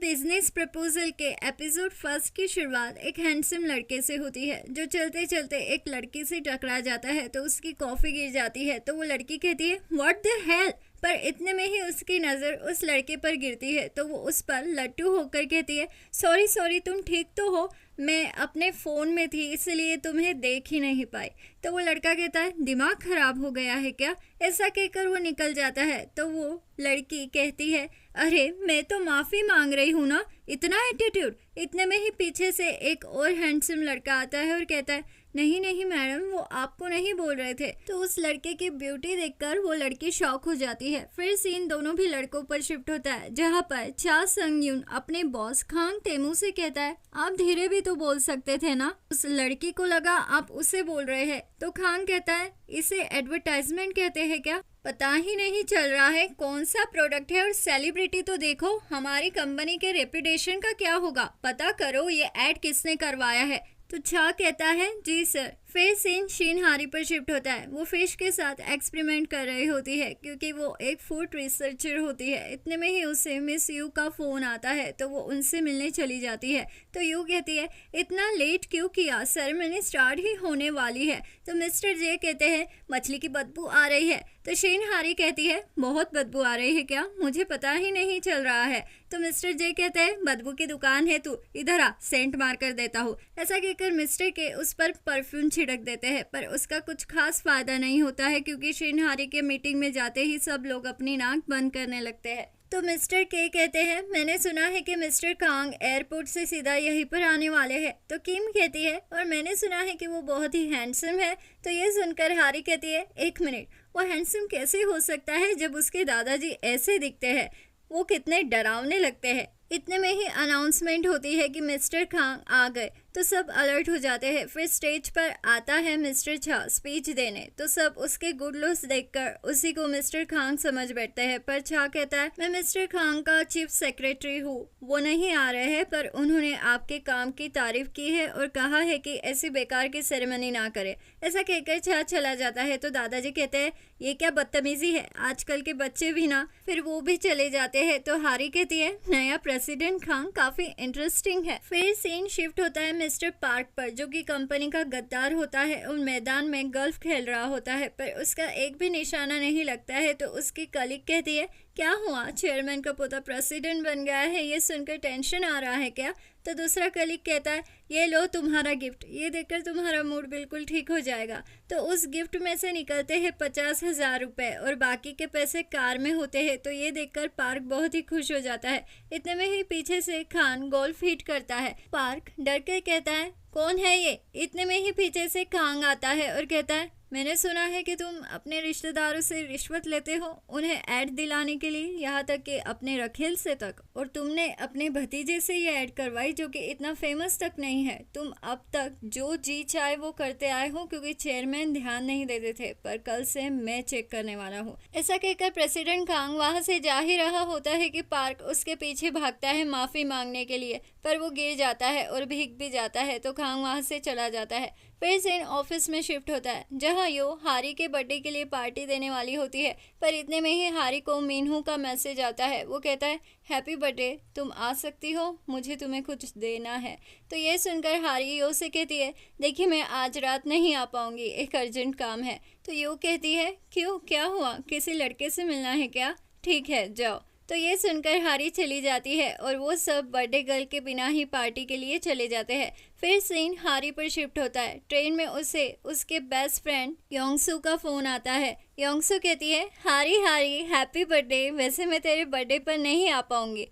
Business proposal के episode first की शुरुआत एक हैंडसम लड़के से होती है जो चलते चलते एक लड़की से टकरा जाता है तो उसकी कॉफी गिर जाती है तो वो लड़की कहती है व्हाट द हेल, पर इतने में ही उसकी नज़र उस लड़के पर गिरती है तो वो उस पर लट्टू होकर कहती है सॉरी सॉरी तुम ठीक तो हो, मैं अपने फ़ोन में थी इसलिए तुम्हें देख ही नहीं पाई। तो वो लड़का कहता है दिमाग खराब हो गया है क्या। ऐसा कहकर वो निकल जाता है तो वो लड़की कहती है अरे मैं तो माफ़ी मांग रही हूँ ना, इतना एटीट्यूड। इतने में ही पीछे से एक और हैंडसम लड़का आता है और कहता है नहीं नहीं मैडम वो आपको नहीं बोल रहे थे। तो उस लड़के की ब्यूटी देखकर वो लड़की शॉक हो जाती है। फिर सीन दोनों भी लड़कों पर शिफ्ट होता है जहाँ पर चा संग यून अपने बॉस खांग टेमू से कहता है आप धीरे भी तो बोल सकते थे ना। उस लड़की को लगा आप उसे बोल रहे हैं तो खांग कहता है इसे एडवर्टाइजमेंट कहते हैं क्या, पता ही नहीं चल रहा है कौन सा प्रोडक्ट है। और सेलिब्रिटी तो देखो, हमारी कंपनी के रेपुटेशन का क्या होगा, पता करो ये एड किसने करवाया है। तो छा कहता है जी सर। फिर सीन शीन हारी पर शिफ्ट होता है। वो फिश के साथ एक्सपेरिमेंट कर रही होती है क्योंकि वो एक फूड रिसर्चर होती है। इतने में ही उसे मिस यू का फ़ोन आता है तो वो उनसे मिलने चली जाती है। तो यू कहती है इतना लेट क्यों किया, सेरेमनी स्टार्ट ही होने वाली है। तो मिस्टर जे कहते हैं मछली की बदबू आ रही है। तो शीन हारी कहती है बहुत बदबू आ रही है क्या, मुझे पता ही नहीं चल रहा है। तो मिस्टर जे कहते हैं बदबू की दुकान है, तू इधर आ, सेंट मार कर देता हूँ। ऐसा कहकर मिस्टर के उस पर परफ्यूम छिड़क देते हैं पर उसका कुछ खास फायदा नहीं होता है क्योंकि शीन हारी के मीटिंग में जाते ही सब लोग अपनी नाक बंद करने लगते हैं। तो मिस्टर के कहते हैं मैंने सुना है कि मिस्टर कांग एयरपोर्ट से सीधा यहीं पर आने वाले हैं। तो किम कहती है और मैंने सुना है कि वो बहुत ही हैंडसम है। तो ये सुनकर हारी कहती है एक मिनट, वो हैंडसम कैसे हो सकता है जब उसके दादाजी ऐसे दिखते हैं, वो कितने डरावने लगते हैं। इतने में ही अनाउंसमेंट होती है कि मिस्टर खान आ गए तो सब अलर्ट हो जाते हैं। फिर स्टेज पर आता है मिस्टर छा स्पीच देने तो सब उसके गुड लुक्स देखकर उसी को मिस्टर खान समझ बैठते हैं। पर छा कहता है मैं मिस्टर खान का चीफ सेक्रेटरी हूँ, वो नहीं आ रहे हैं पर उन्होंने आपके काम की तारीफ की है और कहा है कि ऐसी बेकार की सेरेमनी ना करे। ऐसा कहकर छा चला जाता है तो दादाजी कहते हैं ये क्या बदतमीजी है, आजकल के बच्चे भी ना। फिर वो भी चले जाते हैं तो हारी कहती है नया प्रेसिडेंट खान काफी इंटरेस्टिंग है। फिर सीन शिफ्ट होता है मिस्टर पार्क पर जो कि कंपनी का गद्दार होता है और मैदान में गोल्फ खेल रहा होता है पर उसका एक भी निशाना नहीं लगता है। तो उसकी कलीग कहती है क्या हुआ, चेयरमैन का पोता प्रेसिडेंट बन गया है, ये सुनकर टेंशन आ रहा है क्या। तो दूसरा कलीग कहता है ये लो तुम्हारा गिफ्ट, ये देखकर तुम्हारा मूड बिल्कुल ठीक हो जाएगा। तो उस गिफ्ट में से निकलते हैं 50,000 रुपये और बाकी के पैसे कार में होते हैं। तो ये देखकर पार्क बहुत ही खुश हो जाता है। इतने में ही पीछे से खान गोल्फ हिट करता है। पार्क डर के कहता है कौन है ये। इतने में ही पीछे से खांग आता है और कहता है मैंने सुना है कि तुम अपने रिश्तेदारों से रिश्वत लेते हो उन्हें ऐड दिलाने के लिए, यहाँ तक कि अपने रखेल से तक, और तुमने अपने भतीजे से ये ऐड करवाई जो कि इतना फेमस तक नहीं है। तुम अब तक जो जी चाहे वो करते आए हो क्योंकि चेयरमैन ध्यान नहीं देते थे, पर कल से मैं चेक करने वाला हूँ। ऐसा कहकर प्रेसिडेंट कांग वहाँ से जा ही रहा होता है कि पार्क उसके पीछे भागता है माफ़ी मांगने के लिए, पर वो गिर जाता है और भीग भी जाता है तो कांग वहाँ से चला जाता है। फिर सीन ऑफिस में शिफ्ट होता है जहाँ यो हारी के बर्थडे के लिए पार्टी देने वाली होती है पर इतने में ही हारी को मीनू का मैसेज आता है। वो कहता है हैप्पी बर्थडे, तुम आ सकती हो, मुझे तुम्हें कुछ देना है। तो ये सुनकर हारी यो से कहती है देखिए मैं आज रात नहीं आ पाऊंगी, एक अर्जेंट काम है। तो यो कहती है क्यों, क्या हुआ, किसी लड़के से मिलना है क्या, ठीक है जाओ। तो ये सुनकर हारी चली जाती है और वो सब बर्थडे गर्ल के बिना ही पार्टी के लिए चले जाते हैं। फिर सीन हारी पर शिफ्ट होता है। ट्रेन में उसे उसके बेस्ट फ्रेंड योंगसू का फ़ोन आता है। योंगसू कहती है हारी हारी हैप्पी बर्थडे, वैसे मैं तेरे बर्थडे पर नहीं आ पाऊँगी,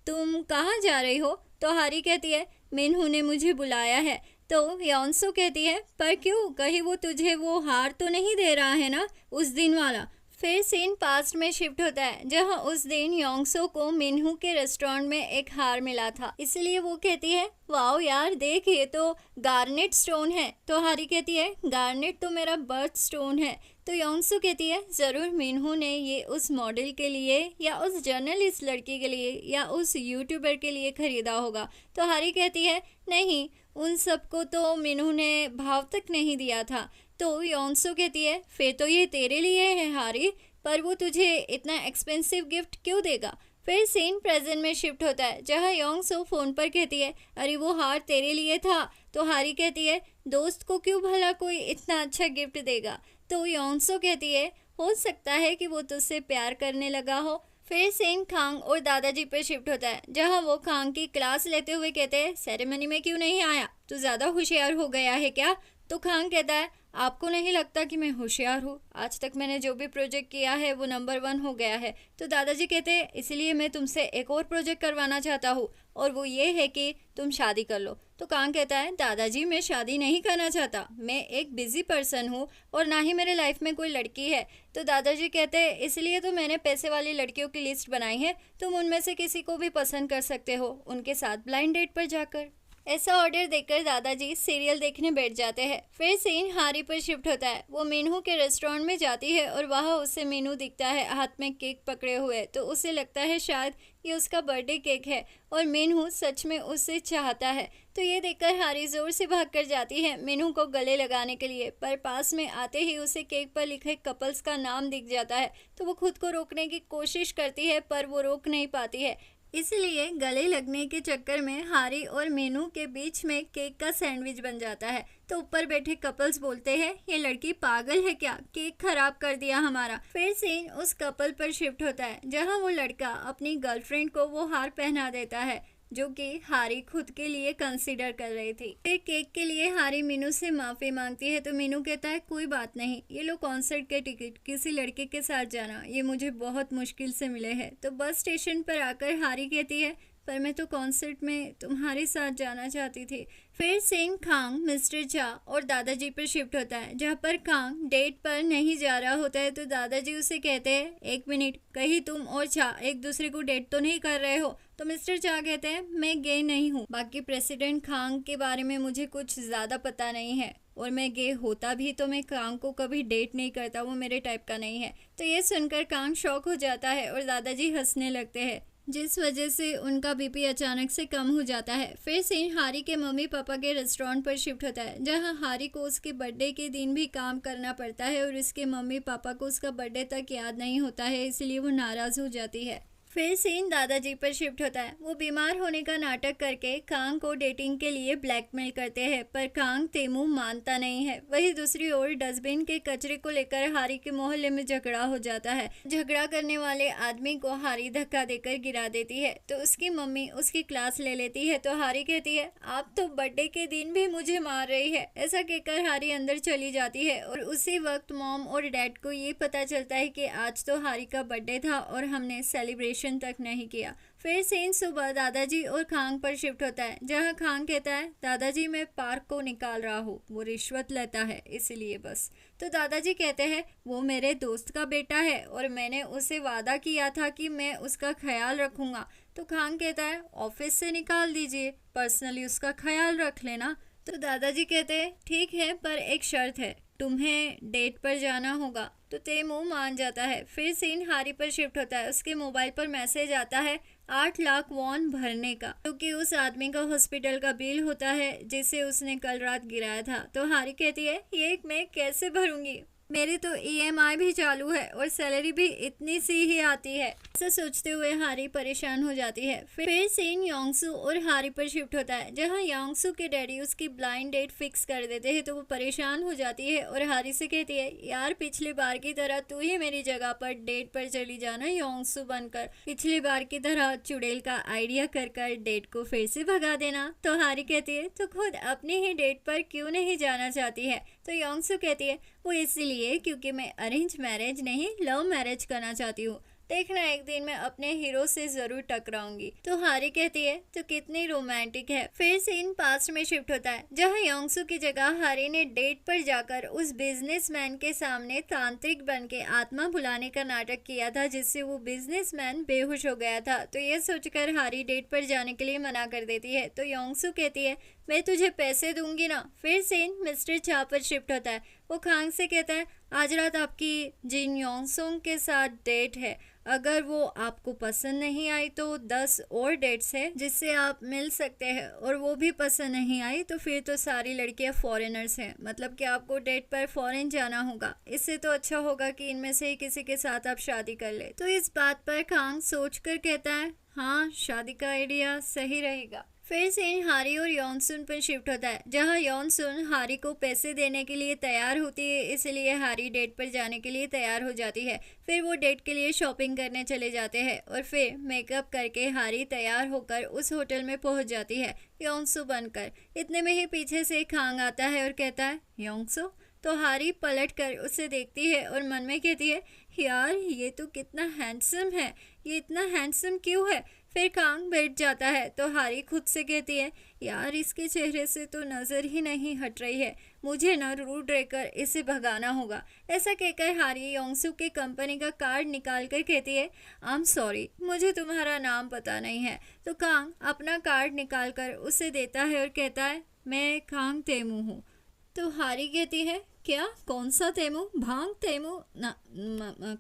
तुम कहाँ जा रही हो। तो हारी कहती है मिनहू ने मुझे बुलाया है। तो योंगसू कहती है पर क्यों, कहीं वो तुझे वो हार तो नहीं दे रहा है ना, उस दिन वाला। फिर सीन पास्ट में शिफ्ट होता है जहां उस दिन योंगसो को मिनहू के रेस्टोरेंट में एक हार मिला था, इसलिए वो कहती है वाओ यार देख ये तो गार्नेट स्टोन है। तो हारी कहती है गार्नेट तो मेरा बर्थ स्टोन है। तो योंगसो कहती है ज़रूर मिनहू ने ये उस मॉडल के लिए या उस जर्नलिस्ट लड़की के लिए या उस यूट्यूबर के लिए ख़रीदा होगा। तो हारी कहती है नहीं, उन सबको तो मिनहू ने भाव तक नहीं दिया था। तो योंगसो कहती है फिर तो ये तेरे लिए है हारी, पर वो तुझे इतना एक्सपेंसिव गिफ्ट क्यों देगा। फिर सीन प्रेजेंट में शिफ्ट होता है जहाँ योंग सो फोन पर कहती है अरे वो हार तेरे लिए था। तो हारी कहती है दोस्त को क्यों भला कोई इतना अच्छा गिफ्ट देगा। तो योंग सो कहती है हो सकता है कि वो तुझसे प्यार करने लगा हो। फिर सीन खांग और दादाजी पर शिफ्ट होता है जहाँ वो खांग की क्लास लेते हुए कहते हैं सेरेमनी में क्यों नहीं आया, तू ज्यादा होशियार हो गया है क्या। तो खांग कहता है आपको नहीं लगता कि मैं होशियार हूँ, आज तक मैंने जो भी प्रोजेक्ट किया है वो नंबर 1 हो गया है। तो दादाजी कहते हैं इसलिए मैं तुमसे एक और प्रोजेक्ट करवाना चाहता हूँ और वो ये है कि तुम शादी कर लो। तो कांग कहता है दादाजी मैं शादी नहीं करना चाहता, मैं एक बिजी पर्सन हूँ और ना ही मेरे लाइफ में कोई लड़की है। तो दादाजी कहते हैं इसलिए तो मैंने पैसे वाली लड़कियों की लिस्ट बनाई है, तुम उनमें से किसी को भी पसंद कर सकते हो उनके साथ ब्लाइंड डेट पर जाकर। ऐसा ऑर्डर देकर दादाजी सीरियल देखने बैठ जाते हैं। फिर सीन हारी पर शिफ्ट होता है, वो मीनू के रेस्टोरेंट में जाती है और वहाँ उसे मीनू दिखता है हाथ में केक पकड़े हुए। तो उसे लगता है शायद ये उसका बर्थडे केक है और मीनू सच में उसे चाहता है। तो ये देखकर हारी जोर से भागकर जाती है मीनू को गले लगाने के लिए, पर पास में आते ही उसे केक पर लिखे कपल्स का नाम दिख जाता है। तो वो खुद को रोकने की कोशिश करती है पर वो रोक नहीं पाती है, इसलिए गले लगने के चक्कर में हारी और मीनू के बीच में केक का सैंडविच बन जाता है। तो ऊपर बैठे कपल्स बोलते हैं ये लड़की पागल है क्या, केक खराब कर दिया हमारा। फिर सीन उस कपल पर शिफ्ट होता है जहां वो लड़का अपनी गर्लफ्रेंड को वो हार पहना देता है जो कि हारी खुद के लिए कंसीडर कर रही थी। फिर केक के लिए हारी मीनू से माफी मांगती है तो मीनू कहता है कोई बात नहीं, ये लो कॉन्सर्ट के टिकट, किसी लड़के के साथ जाना ये मुझे बहुत मुश्किल से मिले हैं। तो बस स्टेशन पर आकर हारी कहती है पर मैं तो कॉन्सर्ट में तुम्हारे साथ जाना चाहती थी। फिर सेन खांग मिस्टर चा और दादाजी पर शिफ्ट होता है जहाँ पर खांग डेट पर नहीं जा रहा होता है। तो दादाजी उसे कहते हैं एक मिनट, कहीं तुम और चा एक दूसरे को डेट तो नहीं कर रहे हो। तो मिस्टर चा कहते हैं मैं गे नहीं हूँ, बाकी प्रेसिडेंट खांग के बारे में मुझे कुछ ज़्यादा पता नहीं है और मैं गे होता भी तो मैं कांग को कभी डेट नहीं करता, वो मेरे टाइप का नहीं है। तो ये सुनकर कांग शॉक हो जाता है और दादाजी हंसने लगते हैं जिस वजह से उनका बीपी अचानक से कम हो जाता है। फिर सीन हारी के मम्मी पापा के रेस्टोरेंट पर शिफ्ट होता है जहां हारी को उसके बर्थडे के दिन भी काम करना पड़ता है और उसके मम्मी पापा को उसका बर्थडे तक याद नहीं होता है, इसलिए वो नाराज़ हो जाती है। फिर सीन दादाजी पर शिफ्ट होता है, वो बीमार होने का नाटक करके कांग को डेटिंग के लिए ब्लैकमेल करते हैं पर कांग तेमू मानता नहीं है। वही दूसरी ओर डस्टबिन के कचरे को लेकर हारी के मोहल्ले में झगड़ा हो जाता है। झगड़ा करने वाले आदमी को हारी धक्का देकर गिरा देती है तो उसकी मम्मी उसकी क्लास ले लेती है। तो हारी कहती है आप तो बर्थडे के दिन भी मुझे मार रही है। ऐसा कहकर हारी अंदर चली जाती है और उसी वक्त मॉम और डैड को ये पता चलता है कि आज तो हारी का बर्थडे था और हमने सेलिब्रेशन तक नहीं किया। फिर सीन सुबह दादाजी और खांग पर शिफ्ट होता है जहां खांग कहता है दादाजी मैं पार्क को निकाल रहा हूँ, वो रिश्वत लेता है इसलिए बस। तो दादाजी कहते हैं वो मेरे दोस्त का बेटा है और मैंने उसे वादा किया था कि मैं उसका ख्याल रखूंगा। तो खांग कहता है ऑफिस से निकाल दीजिए, पर्सनली उसका ख्याल रख लेना। तो दादाजी कहते हैं ठीक है पर एक शर्त है, तुम्हें डेट पर जाना होगा। तो तेमू मान जाता है। फिर सीन हारी पर शिफ्ट होता है, उसके मोबाइल पर मैसेज आता है 8 लाख वॉन भरने का, क्योंकि उस आदमी का हॉस्पिटल का बिल होता है जिसे उसने कल रात गिराया था। तो हारी कहती है ये मैं कैसे भरूंगी, मेरी तो ईएमआई भी चालू है और सैलरी भी इतनी सी ही आती है। ऐसा सोचते हुए हारी परेशान हो जाती है। फिर सीन योंगसू और हारी पर शिफ्ट होता है जहां योंगसू के डैडी उसकी ब्लाइंड डेट फिक्स कर देते हैं। तो वो परेशान हो जाती है और हारी से कहती है यार पिछली बार की तरह तू ही मेरी जगह पर डेट पर चली जाना योंगसू बनकर, पिछली बार की तरह चुड़ैल का आइडिया कर डेट को फिर से भगा देना। तो हारी कहती है तो खुद अपनी ही डेट पर क्यों नहीं जाना चाहती है। तो योंगसू कहती है वो इसलिए क्योंकि मैं अरेंज मैरिज नहीं लव मैरिज करना चाहती हूँ, देखना एक दिन मैं अपने हीरो से जरूर टकराऊंगी। तो हारी कहती है तो कितनी रोमांटिक है। फिर सीन पास्ट में शिफ्ट होता है जहाँ योंगसू की जगह हारी ने डेट पर जाकर उस बिजनेसमैन के सामने तांत्रिक बन के आत्मा बुलाने का नाटक किया था जिससे वो बिजनेसमैन बेहोश हो गया था। तो ये सोचकर हारी डेट पर जाने के लिए मना कर देती है। तो योंगसू कहती है मैं तुझे पैसे दूंगी ना। फिर सीन मिस्टर चा पर शिफ्ट होता है, वो खांग से कहता है आज रात आपकी जिन योंगसुंग के साथ डेट है, अगर वो आपको पसंद नहीं आई तो 10 और डेट्स है जिससे आप मिल सकते हैं, और वो भी पसंद नहीं आई तो फिर तो सारी लड़कियां फॉरेनर्स हैं, मतलब कि आपको डेट पर फॉरेन जाना होगा। इससे तो अच्छा होगा कि इनमें से ही किसी के साथ आप शादी कर ले। तो इस बात पर खांग सोच कर कहता है, हाँ शादी का आइडिया सही रहेगा। फिर सीन हारी और योनसुन पर शिफ्ट होता है, जहां योनसुन हारी को पैसे देने के लिए तैयार होती है, इसलिए हारी डेट पर जाने के लिए तैयार हो जाती है। फिर वो डेट के लिए शॉपिंग करने चले जाते हैं और फिर मेकअप करके हारी तैयार होकर उस होटल में पहुंच जाती है योंगसू बनकर। इतने में ही पीछे से खांग आता है और कहता है, योंगसू। तो हारी पलट कर उसे देखती है और मन में कहती है, यार ये तो कितना हैंडसम है, ये इतना हैंडसम क्यों है। फिर खांग बैठ जाता है तो हारी खुद से कहती है, यार इसके चेहरे से तो नज़र ही नहीं हट रही है, मुझे ना रूड रहकर इसे भगाना होगा। ऐसा कहकर हारी योंगसू की कंपनी का कार्ड निकाल कर कहती है, आई एम सॉरी, मुझे तुम्हारा नाम पता नहीं है। तो खांग अपना कार्ड निकाल कर उसे देता है और कहता है, मैं खांग तेमू हूँ। तो हारी कहती है, क्या, कौन सा तेमू, भांग तेमू ना,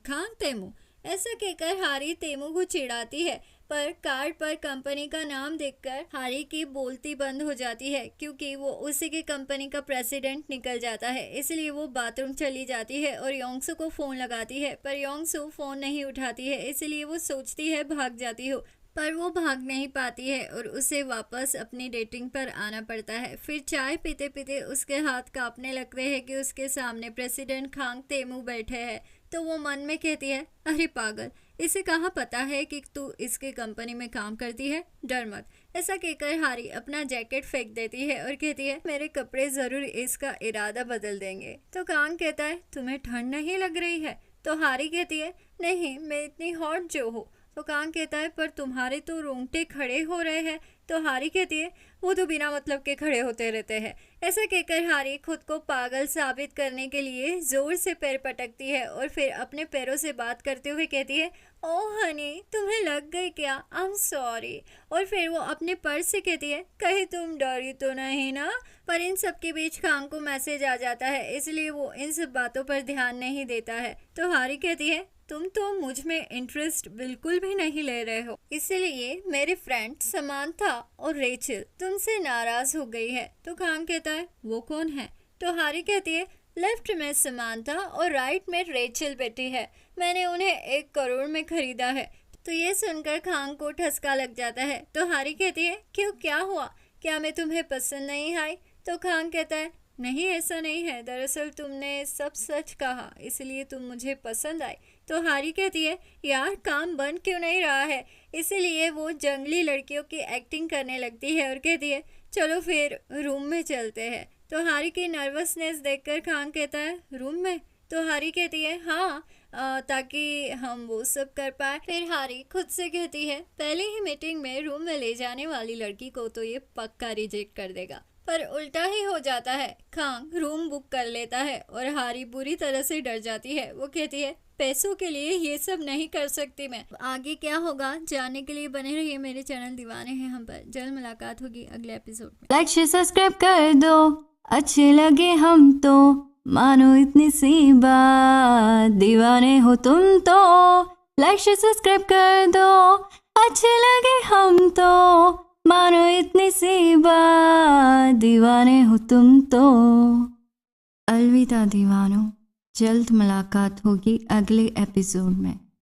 खांग तेमू। ऐसा कहकर हारी तेमू को चिढ़ाती है, पर कार्ड पर कंपनी का नाम देखकर हारी की बोलती बंद हो जाती है, क्योंकि वो उसी की कंपनी का प्रेसिडेंट निकल जाता है। इसलिए वो बाथरूम चली जाती है और योंगसू को फ़ोन लगाती है, पर योंगसू फ़ोन नहीं उठाती है, इसलिए वो सोचती है भाग जाती हो, पर वो भाग नहीं पाती है और उसे वापस अपनी डेटिंग पर आना पड़ता है। फिर चाय पीते पीते उसके हाथ कांपने लगते हैं कि उसके सामने प्रेसिडेंट खांग तेमू बैठे हैं। तो वो मन में कहती है, अरे पागल, इसे कहाँ पता है कि तू इसके कंपनी में काम करती है, डर मत। ऐसा कहकर हारी अपना जैकेट फेंक देती है और कहती है, मेरे कपड़े ज़रूर इसका इरादा बदल देंगे। तो खांग कहता है, तुम्हें ठंड नहीं लग रही है। तो हारी कहती है, नहीं, मैं इतनी हॉट जो हूँ। तो खांग कहता है, पर तुम्हारे तो रोंगटे खड़े हो रहे हैं। तो हारी कहती है, वो तो बिना मतलब के खड़े होते रहते हैं। ऐसा कहकर हारी खुद को पागल साबित करने के लिए जोर से पैर पटकती है और फिर अपने पैरों से बात करते हुए कहती है, ओह हनी, तुम्हें लग गई क्या, आई एम सॉरी। और फिर वो अपने पर्स से कहती है, कहीं तुम डरी तो नहीं ना। पर इन सब के बीच खांग को मैसेज आ जाता है, इसलिए वो इन सब बातों पर ध्यान नहीं देता है। तो हारी कहती है, तुम तो मुझ में इंटरेस्ट बिल्कुल भी नहीं ले रहे हो, इसलिए मेरे फ्रेंड समांथा और रेचल तुमसे नाराज हो गई है। तो खांग कहता है, वो कौन है। तो हारी कहती है, लेफ्ट में समांथा और राइट में रेचल बैठी है, मैंने उन्हें 1 करोड़ में खरीदा है। तो ये सुनकर खांग को ठसका लग जाता है। तो हारी कहती है, क्यों, क्या हुआ, क्या मैं तुम्हें पसंद नहीं आई। तो खांग कहता है, नहीं ऐसा नहीं है, दरअसल तुमने सब सच कहा, इसलिए तुम मुझे पसंद आई। तो हारी कहती है, यार काम बन क्यों नहीं रहा है। इसीलिए वो जंगली लड़कियों की एक्टिंग करने लगती है और कहती है, चलो फिर रूम में चलते हैं। तो हारी की नर्वसनेस देखकर खांग कहता है, रूम में। तो हारी कहती है, हाँ, ताकि हम वो सब कर पाए। फिर हारी खुद से कहती है, पहले ही मीटिंग में रूम में ले जाने वाली लड़की को तो ये पक्का रिजेक्ट कर देगा। पर उल्टा ही हो जाता है, खांग रूम बुक कर लेता है और हारी बुरी तरह से डर जाती है। वो कहती है, पैसों के लिए ये सब नहीं कर सकती मैं। आगे क्या होगा जानने के लिए बने रहिए मेरे चैनल दीवाने हैं हम पर। जल्द मुलाकात होगी अगले एपिसोड में। लाइक शेयर सब्सक्राइब कर दो, अच्छे लगे हम तो मानो इतनी सी बात, दीवाने हो तुम तो। लाइक शेयर सब्सक्राइब कर दो, अच्छे लगे हम तो मानो इतनी सी बात, दीवाने हो तुम तो। अलविदा दीवानों, जल्द मुलाकात होगी अगले एपिसोड में।